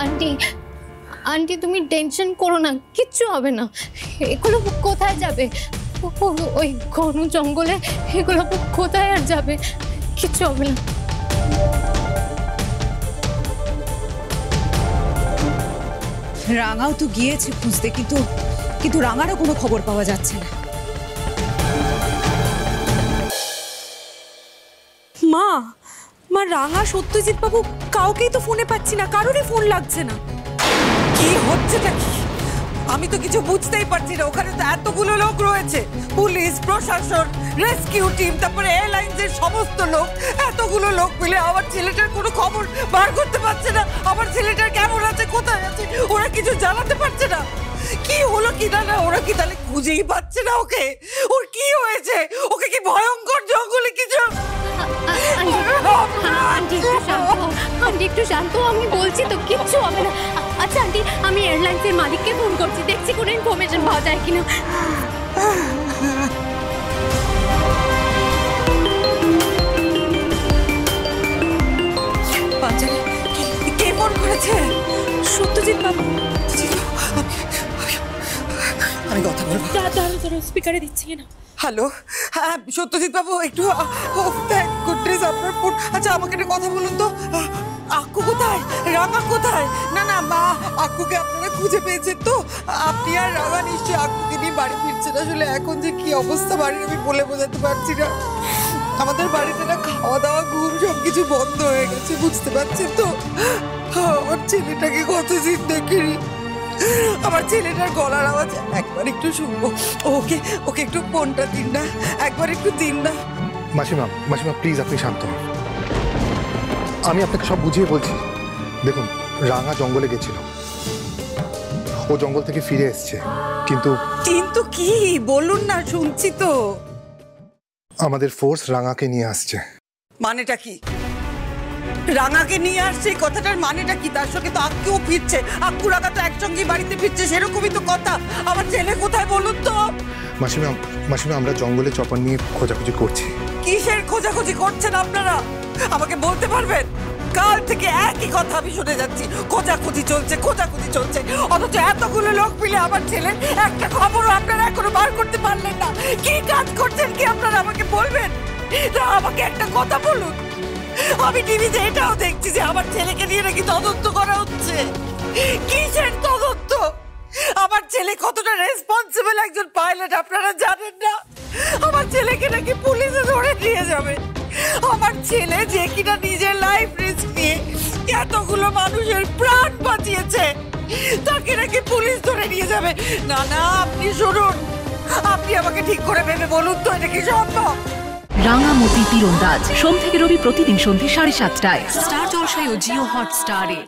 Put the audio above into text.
Aunty aunty তুমি tension করো না, কিচ্ছু হবে না। এগুলো কোথায় যাবে? ওই ঘন জঙ্গলে এগুলো কোথায় আর যাবে? কিচ্ছু হবে না। রাঙাও তো গিয়েছে খুঁজতে, কিন্তু রাঙারও কোনো খবর পাওয়া যাচ্ছে না। মা মা রাঙা সত্যজিৎ বাবু কাউকেই তো ফোনে পাচ্ছি না, কারোরই ফোন লাগছে না। কি হচ্ছেটা কি? আমি তো কিছু বুঝতেই পারছি না। ওখানে তো এতগুলো লোক রয়েছে, পুলিশ, প্রশাসন, রেস্কিউ টিম, তারপরে এয়ারলাইন্সের সমস্ত লোক। এতগুলো লোক মিলে আমার ছেলেটার কোনো খবর বার করতে পারছে না। আমার ছেলেটার কেমন আছে, কোথায় আছে, ওরা কিছু জানাতে পারছে না। কি হলো কি না, ওরা কি তাহলে খুঁজেই পাচ্ছে না ওকে? ওর কি হয়েছে? ওকে কি ভয়ঙ্কর জঙ্গলে কিছু? আন্টি একটু শান্ত, আমি বলছি তো কিচ্ছু হবে না। আচ্ছা আন্টি, আমি এয়ারলাইন্সের মালিককে ফোন করছি, দেখছি কোনো ইনফরমেশন পাওয়া যায় কিনা। কে ফোন করেছে? সত্যজিৎ বাবু। আমি কথা বলবো, স্পিকারে দিচ্ছি না। হ্যালো, হ্যাঁ সত্যজিৎ বাবু, একটু থ্যাংক গুডনেস আপনার ফোন। আচ্ছা আমাকে একটা কথা বলুন তো, আক্কু কোথায়, রাঙা কোথায়? না না মা, আক্কুকে আপনারা খুঁজে পেয়েছেন তো? আপনি আর রাঙা নিশ্চয়ই আক্কুকে নিয়ে বাড়ি ফিরছেন। আসলে এখন যে কি অবস্থা বাড়ির আমি বলে বোঝাতে পারছি না। আমাদের বাড়িতে না খাওয়া দাওয়া ঘুম সবকিছু বন্ধ হয়ে গেছে, বুঝতে পারছেন তো? আমার ছেলেটাকে কতদিন দেখিনি। আমার ছেলেটার গলার আওয়াজ একবার একটু শুনবো। ওকে ওকে একটু ফোনটা দিন না, একবার একটু দিন না। মাসিমা মাসিমা প্লিজ আপনি শান্ত হন, আমি আপনাকে সব বুঝিয়ে বলছি। দেখুন, রাঙা জঙ্গলে গেছিল, ও জঙ্গল থেকে ফিরে এসছে, কিন্তু কিন্তু কি বলুন না, শুনছি তো। আমাদের ফোর্স রাঙাকে নিয়ে আসছে। মানেটা কি? রাঙাকে নিয়ে আসছে, কথাটার মানেটা কি? তার সঙ্গে তো আক্কুও ফিরছে, আক্কু রাঙা তো একসঙ্গে বাড়িতে ফিরছে, সেরকমই তো কথা। আমার ছেলে কোথায় বলুন তো? মাসিমা মাসিমা আমরা জঙ্গলে চপার নিয়ে খোঁজাখুঁজি করছি। কিসের খোঁজাখুঁজি করছেন আপনারা? আমাকে বলতে পারবেন? কাল থেকে একই কথা আমি শুনে যাচ্ছি, খোঁজাখুঁজি চলছে, খোঁজাখুঁজি চলছে, অথচ এতগুলো লোক মিলে আমার ছেলের একটা খবরও আপনারা এখনো বার করতে পারলেন না। কি কাজ করছেন কি আপনারা আমাকে বলবেন? না আমাকে একটা কথা বলুন। আমি টিভিতে এটাও দেখছি যে আমার ছেলেকে নিয়ে নাকি তদন্ত করা হচ্ছে। কিসের তদন্ত? আমার ছেলে কতটা রেসপন্সিবল একজন পাইলট আপনারা জানেন না? আমার ছেলেকে নাকি পুলিশে ধরে নিয়ে যাবে। আমার ছেলে যে কিনা নিজের লাইফ রিস্ক নিয়ে এতগুলো মানুষের প্রাণ বাঁচিয়েছে, তাকে নাকি পুলিশ ধরে নিয়ে যাবে। না না, আপনি শুনুন, আপনি আমাকে ঠিক করে ভেবে বলুন তো, এটা কি সম্ভব? রাঙামতি তীরন্দাজ সোম থেকে রবি প্রতিদিন সন্ধ্যে 7:30টায় স্টার জলসায় ও জিও হটস্টারে।